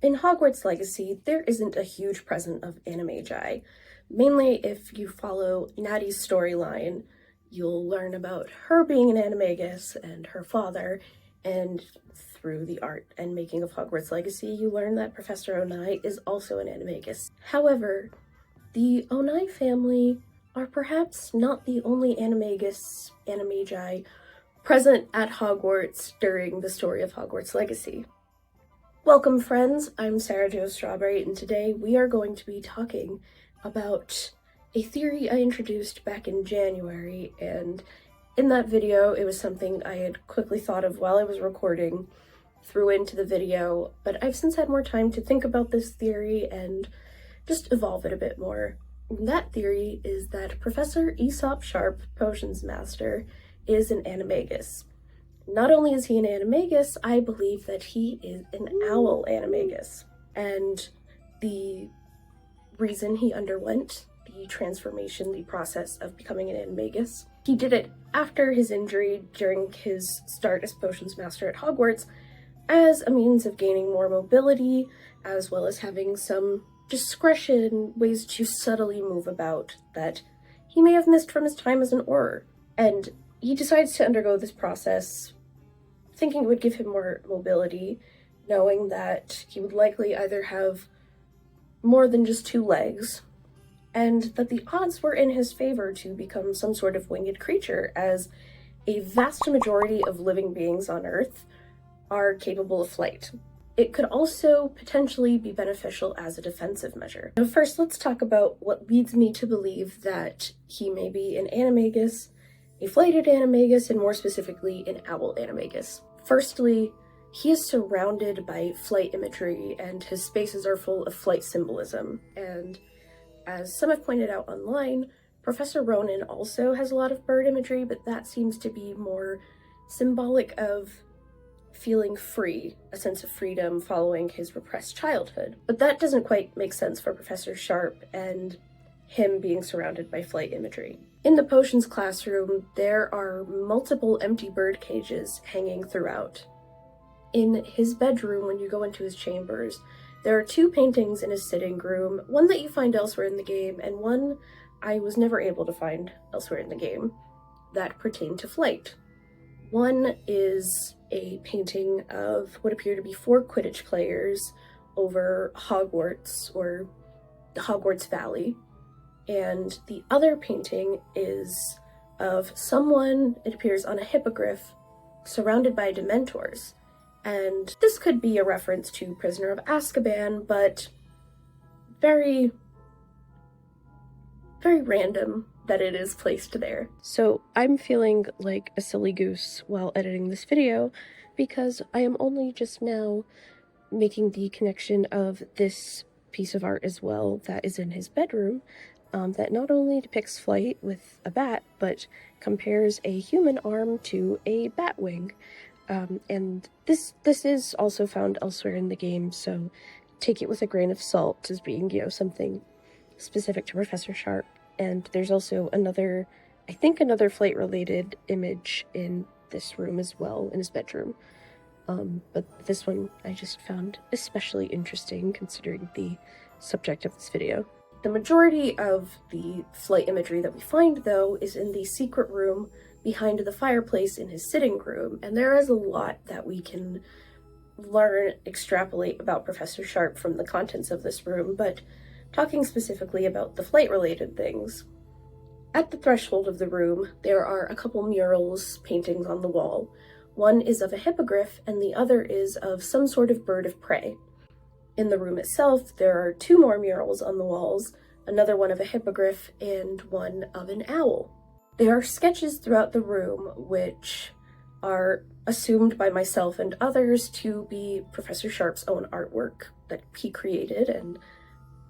In Hogwarts Legacy, there isn't a huge presence of Animagi. Mainly, if you follow Natty's storyline, you'll learn about her being an Animagus and her father, and through the art and making of Hogwarts Legacy, you learn that Professor Onai is also an Animagus. However, the Onai family are perhaps not the only Animagi present at Hogwarts during the story of Hogwarts Legacy. Welcome friends, I'm Sarah Jo Strawberry, and today we are going to be talking about a theory I introduced back in January, and in that video it was something I had quickly thought of while I was recording, threw into the video, but I've since had more time to think about this theory and just evolve it a bit more. That theory is that Professor Aesop Sharp, Potions Master, is an Animagus. Not only is he an Animagus, I believe that he is an owl Animagus. And the reason he underwent the transformation, the process of becoming an Animagus, he did it after his injury during his start as Potions Master at Hogwarts as a means of gaining more mobility, as well as having some discretion, ways to subtly move about that he may have missed from his time as an Auror. And he decides to undergo this process thinking it would give him more mobility, knowing that he would likely either have more than just 2 legs, and that the odds were in his favor to become some sort of winged creature, as a vast majority of living beings on Earth are capable of flight. It could also potentially be beneficial as a defensive measure. Now first, let's talk about what leads me to believe that he may be an Animagus, a flighted Animagus, and more specifically, an owl Animagus. Firstly, he is surrounded by flight imagery, and his spaces are full of flight symbolism. And as some have pointed out online, Professor Ronen also has a lot of bird imagery, but that seems to be more symbolic of feeling free, a sense of freedom following his repressed childhood. But that doesn't quite make sense for Professor Sharp and him being surrounded by flight imagery. In the potions classroom, there are multiple empty bird cages hanging throughout. In his bedroom, when you go into his chambers, there are 2 paintings in his sitting room, one that you find elsewhere in the game, and one I was never able to find elsewhere in the game, that pertain to flight. One is a painting of what appear to be 4 Quidditch players over Hogwarts, or the Hogwarts Valley, and the other painting is of someone, it appears on a hippogriff, surrounded by Dementors. And this could be a reference to Prisoner of Azkaban, but very, very random that it is placed there. So I'm feeling like a silly goose while editing this video because I am only just now making the connection of this piece of art as well that is in his bedroom, that not only depicts flight with a bat, but compares a human arm to a bat wing. And this is also found elsewhere in the game, so take it with a grain of salt as being, something specific to Professor Sharp. And there's also another flight-related image in this room as well, in his bedroom. But this one I just found especially interesting considering the subject of this video. The majority of the flight imagery that we find, though, is in the secret room behind the fireplace in his sitting room, and there is a lot that we can learn, extrapolate about Professor Sharp from the contents of this room, but talking specifically about the flight-related things. At the threshold of the room, there are a couple murals, paintings on the wall. One is of a hippogriff, and the other is of some sort of bird of prey. In the room itself, there are 2 more murals on the walls, another one of a hippogriff and one of an owl. There are sketches throughout the room which are assumed by myself and others to be Professor Sharp's own artwork that he created, and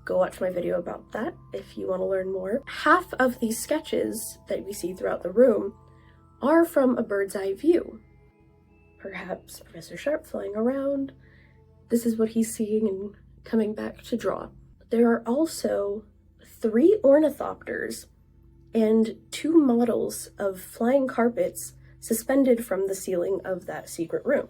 go watch my video about that if you want to learn more. Half of these sketches that we see throughout the room are from a bird's eye view. Perhaps Professor Sharp flying around. This is what he's seeing and coming back to draw. There are also 3 ornithopters and 2 models of flying carpets suspended from the ceiling of that secret room.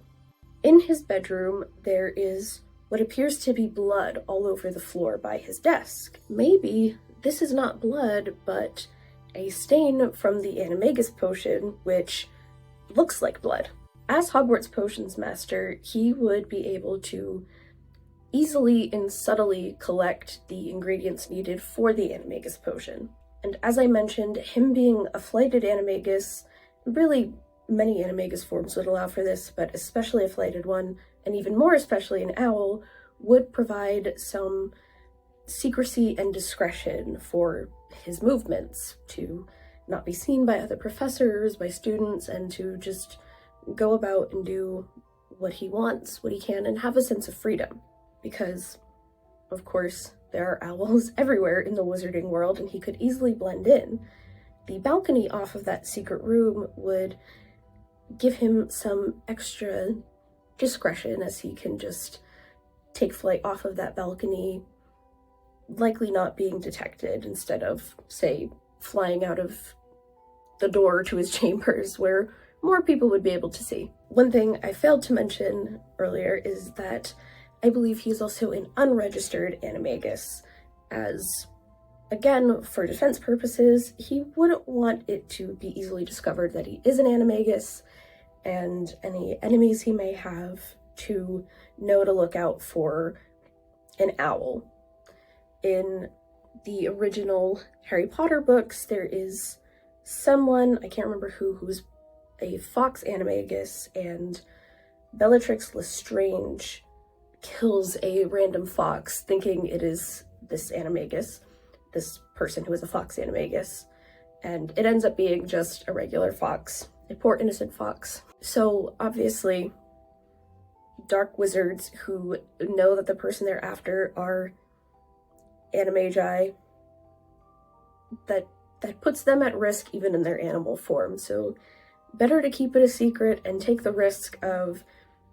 In his bedroom, there is what appears to be blood all over the floor by his desk. Maybe this is not blood, but a stain from the Animagus potion, which looks like blood. As Hogwarts Potions Master, he would be able to easily and subtly collect the ingredients needed for the Animagus potion. And as I mentioned, him being a flighted Animagus, really many Animagus forms would allow for this, but especially a flighted one, and even more especially an owl, would provide some secrecy and discretion for his movements, to not be seen by other professors, by students, and to just go about and do what he wants, what he can, and have a sense of freedom. Because, of course, there are owls everywhere in the wizarding world, and he could easily blend in. The balcony off of that secret room would give him some extra discretion, as he can just take flight off of that balcony, likely not being detected, instead of, say, flying out of the door to his chambers where more people would be able to see. One thing I failed to mention earlier is that I believe he's also an unregistered Animagus, as, again, for defense purposes, he wouldn't want it to be easily discovered that he is an Animagus, and any enemies he may have to know to look out for an owl. In the original Harry Potter books, there is someone, I can't remember who's a fox Animagus, and Bellatrix Lestrange kills a random fox thinking it is this Animagus, this person who is a fox Animagus, and it ends up being just a regular fox, a poor innocent fox. So obviously, dark wizards who know that the person they're after are Animagi, that puts them at risk even in their animal form. So better to keep it a secret and take the risk of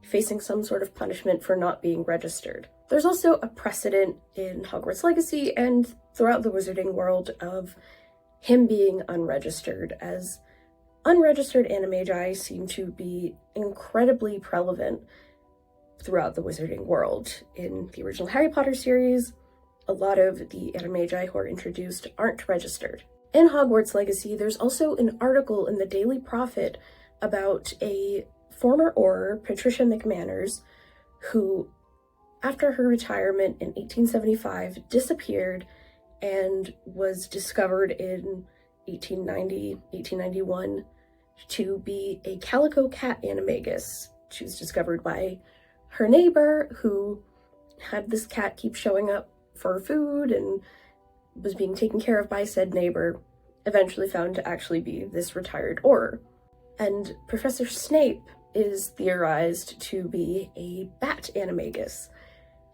facing some sort of punishment for not being registered. There's also a precedent in Hogwarts Legacy and throughout the wizarding world of him being unregistered, as unregistered Animagi seem to be incredibly prevalent throughout the wizarding world. In the original Harry Potter series, a lot of the Animagi who are introduced aren't registered. In Hogwarts Legacy, there's also an article in the Daily Prophet about a former Auror, Patricia McManners, who, after her retirement in 1875, disappeared and was discovered in 1890, 1891 to be a calico cat Animagus. She was discovered by her neighbor, who had this cat keep showing up for food and was being taken care of by said neighbor, eventually found to actually be this retired Auror. And Professor Snape is theorized to be a bat Animagus.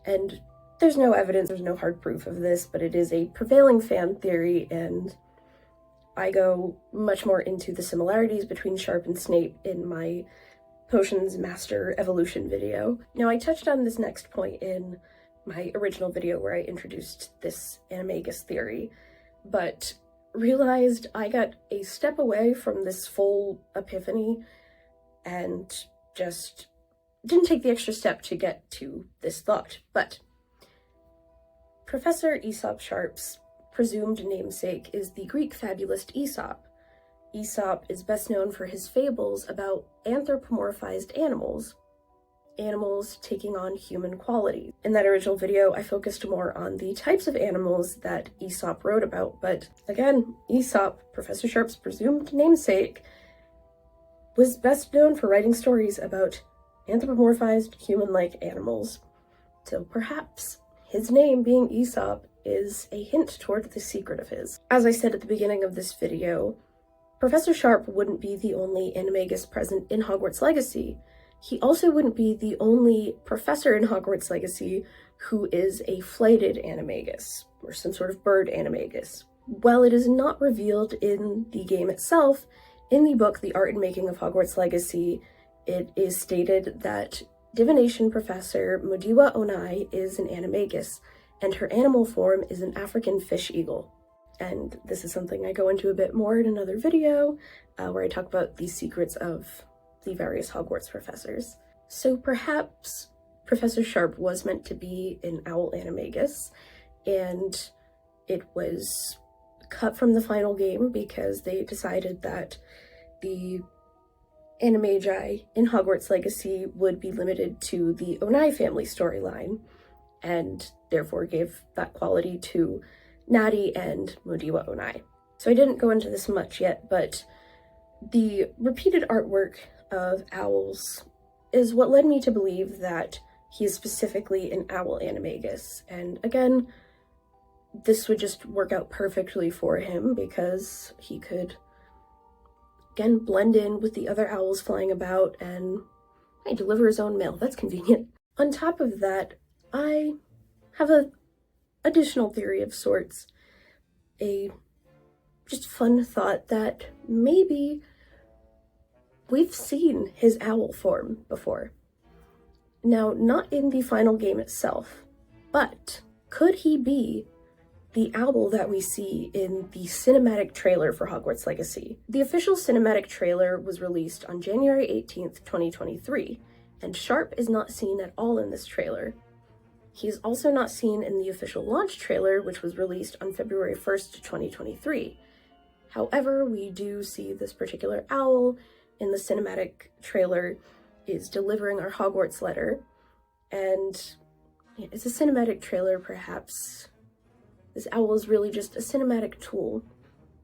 And there's no evidence, there's no hard proof of this, but it is a prevailing fan theory, and I go much more into the similarities between Sharp and Snape in my Potions Master Evolution video. Now, I touched on this next point in my original video where I introduced this Animagus theory, but realized I got a step away from this full epiphany and just didn't take the extra step to get to this thought. But Professor Aesop Sharp's presumed namesake is the Greek fabulist Aesop. Aesop is best known for his fables about anthropomorphized animals taking on human qualities. In that original video, I focused more on the types of animals that Aesop wrote about, but again, Aesop, Professor Sharp's presumed namesake, was best known for writing stories about anthropomorphized human-like animals. So perhaps his name being Aesop is a hint toward this secret of his. As I said at the beginning of this video, Professor Sharp wouldn't be the only Animagus present in Hogwarts Legacy. He also wouldn't be the only professor in Hogwarts Legacy who is a flighted Animagus, or some sort of bird Animagus. While it is not revealed in the game itself, in the book The Art and Making of Hogwarts Legacy, it is stated that divination professor Modiwa Onai is an Animagus, and her animal form is an African fish eagle. And this is something I go into a bit more in another video, where I talk about the secrets of the various Hogwarts professors. So perhaps Professor Sharp was meant to be an owl animagus, and it was cut from the final game because they decided that the Animagi in Hogwarts Legacy would be limited to the Onai family storyline, and therefore gave that quality to Natty and Modiwa Onai. So I didn't go into this much yet, but the repeated artwork of owls is what led me to believe that he is specifically an owl animagus. And again, this would just work out perfectly for him because he could, again, blend in with the other owls flying about and deliver his own mail. That's convenient. On top of that, I have a additional theory of sorts, a just fun thought that maybe we've seen his owl form before. Now, not in the final game itself, but could he be the owl that we see in the cinematic trailer for Hogwarts Legacy? The official cinematic trailer was released on January 18th, 2023, and Sharp is not seen at all in this trailer. He is also not seen in the official launch trailer, which was released on February 1st, 2023. However, we do see this particular owl in the cinematic trailer is delivering our Hogwarts letter, and it's a cinematic trailer. Perhaps this owl is really just a cinematic tool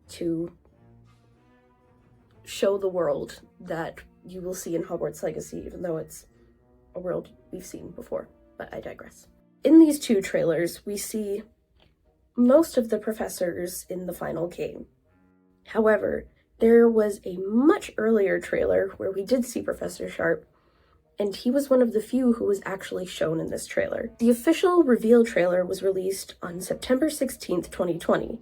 to show the world that you will see in Hogwarts Legacy, even though it's a world we've seen before, but I digress. In these two trailers, we see most of the professors in the final game. However, there was a much earlier trailer where we did see Professor Sharp, and he was one of the few who was actually shown in this trailer. The official reveal trailer was released on September 16th, 2020,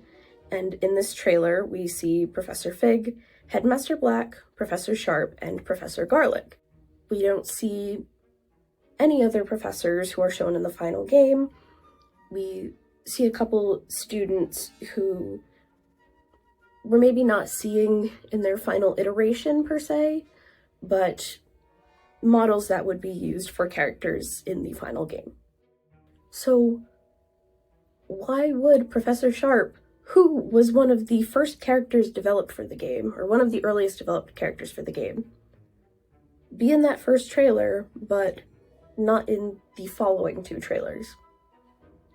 and in this trailer we see Professor Fig, Headmaster Black, Professor Sharp, and Professor Garlic. We don't see any other professors who are shown in the final game. We see a couple students who we're maybe not seeing in their final iteration per se, but models that would be used for characters in the final game. So why would Professor Sharp, who was one of the first characters developed for the game, or one of the earliest developed characters for the game, be in that first trailer, but not in the following two trailers?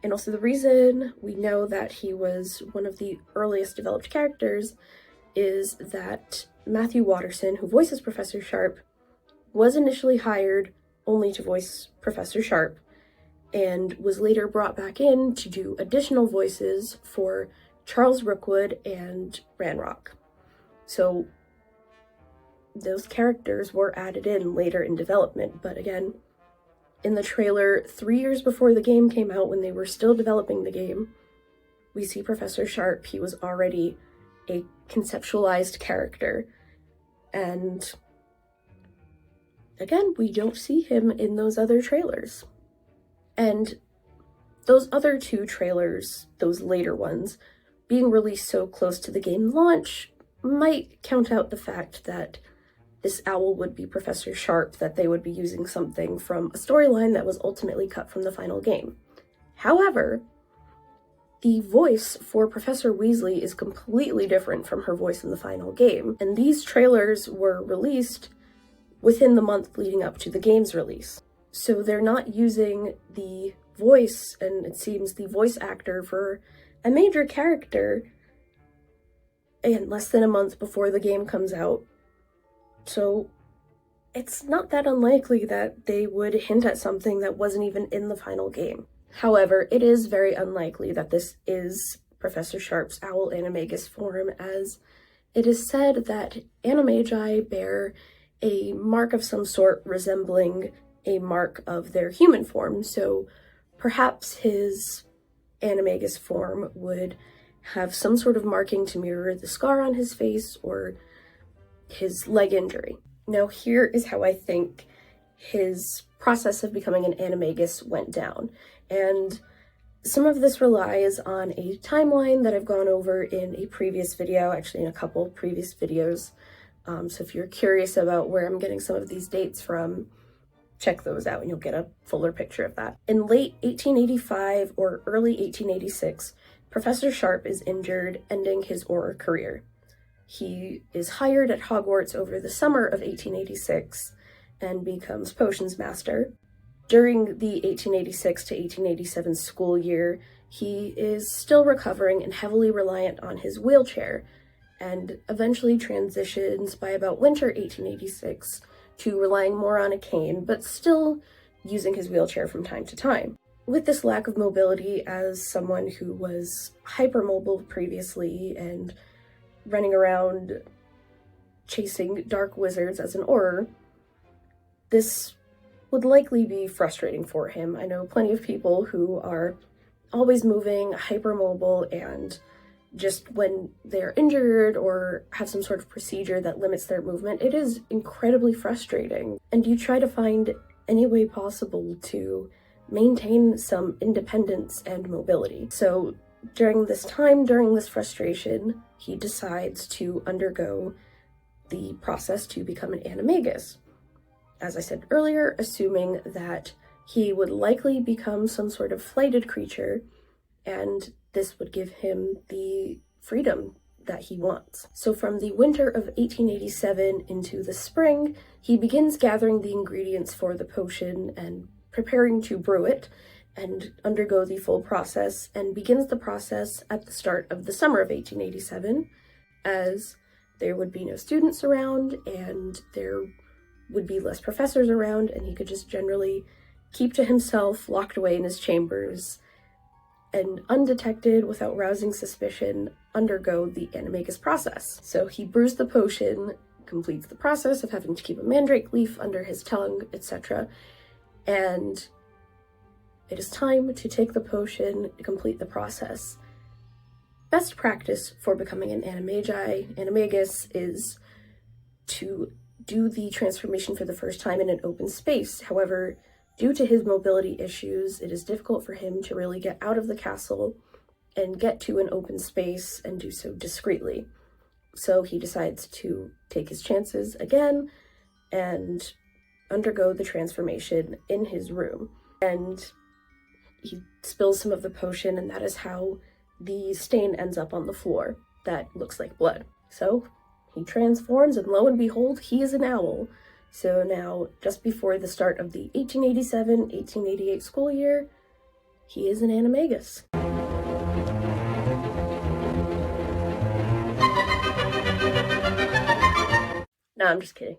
And also the reason we know that he was one of the earliest developed characters is that Matthew Watterson, who voices Professor Sharp, was initially hired only to voice Professor Sharp, and was later brought back in to do additional voices for Charles Rookwood and Ranrock. So those characters were added in later in development, but again, in the trailer 3 years before the game came out, when they were still developing the game, we see Professor Sharp. He was already a conceptualized character, and again, we don't see him in those other trailers. And those other two trailers, those later ones, being released so close to the game launch, might count out the fact that this owl would be Professor Sharp, that they would be using something from a storyline that was ultimately cut from the final game. However, the voice for Professor Weasley is completely different from her voice in the final game, and these trailers were released within the month leading up to the game's release. So they're not using the voice, and it seems the voice actor for a major character, in less than a month before the game comes out. So it's not that unlikely that they would hint at something that wasn't even in the final game. However, it is very unlikely that this is Professor Sharp's owl animagus form, as it is said that animagi bear a mark of some sort resembling a mark of their human form, so perhaps his animagus form would have some sort of marking to mirror the scar on his face or his leg injury. Now, here is how I think his process of becoming an animagus went down, and some of this relies on a timeline that I've gone over in a previous video, actually in a couple previous videos. So if you're curious about where I'm getting some of these dates from, check those out and you'll get a fuller picture of that. In late 1885 or early 1886, Professor Sharp is injured, ending his Auror career. He is hired at Hogwarts over the summer of 1886 and becomes Potions Master. During the 1886 to 1887 school year, he is still recovering and heavily reliant on his wheelchair, and eventually transitions by about winter 1886 to relying more on a cane, but still using his wheelchair from time to time. With this lack of mobility, as someone who was hypermobile previously and running around chasing dark wizards as an Auror, this would likely be frustrating for him. I know plenty of people who are always moving, hypermobile, and just when they're injured or have some sort of procedure that limits their movement, it is incredibly frustrating. And you try to find any way possible to maintain some independence and mobility. So during this time, during this frustration, he decides to undergo the process to become an Animagus. As I said earlier, assuming that he would likely become some sort of flighted creature, and this would give him the freedom that he wants. So from the winter of 1887 into the spring, he begins gathering the ingredients for the potion and preparing to brew it and undergo the full process, and begins the process at the start of the summer of 1887, as there would be no students around and there would be less professors around, and he could just generally keep to himself, locked away in his chambers, and undetected, without rousing suspicion, undergo the Animagus process. So he brews the potion, completes the process of having to keep a mandrake leaf under his tongue, etc., and it is time to take the potion, complete the process. Best practice for becoming an Animagus is to do the transformation for the first time in an open space. However, due to his mobility issues, it is difficult for him to really get out of the castle and get to an open space and do so discreetly. So he decides to take his chances again and undergo the transformation in his room. And he spills some of the potion, and that is how the stain ends up on the floor that looks like blood. So he transforms, and lo and behold, he is an owl. So now, just before the start of the 1887-1888 school year, he is an Animagus. No, I'm just kidding.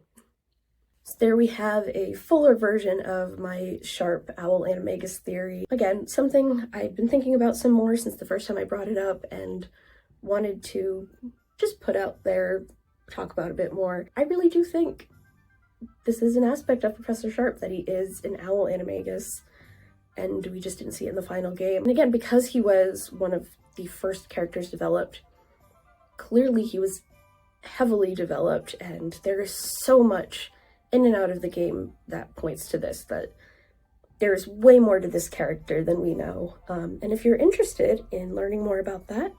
So there we have a fuller version of my Sharp Owl Animagus theory. Again, something I've been thinking about some more since the first time I brought it up and wanted to just put out there, talk about a bit more. I really do think this is an aspect of Professor Sharp, that he is an Owl Animagus, and we just didn't see it in the final game. And again, because he was one of the first characters developed, clearly he was heavily developed, and there is so much in and out of the game that points to this, that there's way more to this character than we know. And if you're interested in learning more about that,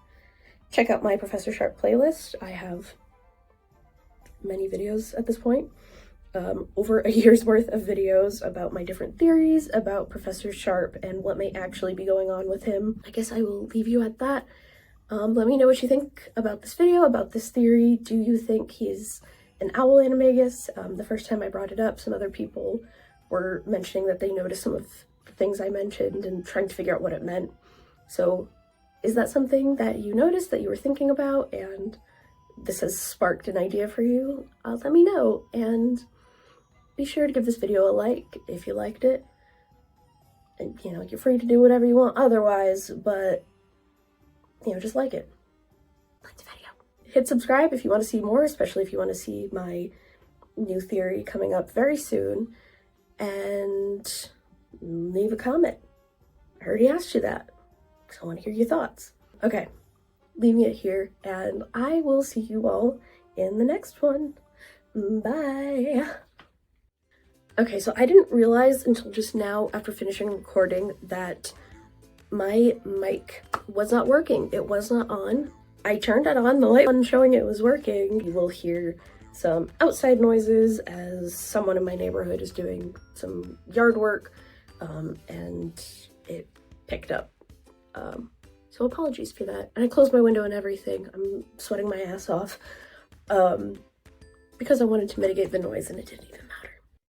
check out my Professor Sharp playlist. I have many videos at this point, over a year's worth of videos about my different theories about Professor Sharp and what may actually be going on with him. I guess I will leave you at that. Let me know what you think about this video, about this theory. Do you think he's an Owl Animagus? The first time I brought it up, some other people were mentioning that they noticed some of the things I mentioned and trying to figure out what it meant. So is that something that you noticed, that you were thinking about, and this has sparked an idea for you? Let me know, and be sure to give this video a like if you liked it. And, you know, you're free to do whatever you want otherwise, but, you know, just like it. Like the video. Hit subscribe if you want to see more, especially if you want to see my new theory coming up very soon. And leave a comment. I already asked you that, because I want to hear your thoughts. Okay, leaving it here, and I will see you all in the next one. Bye! Okay, so I didn't realize until just now, after finishing recording, that my mic was not working. It was not on. I turned it on, the light wasn't showing it was working. You will hear some outside noises as someone in my neighborhood is doing some yard work, and it picked up. So apologies for that. And I closed my window and everything. I'm sweating my ass off because I wanted to mitigate the noise, and it didn't even matter.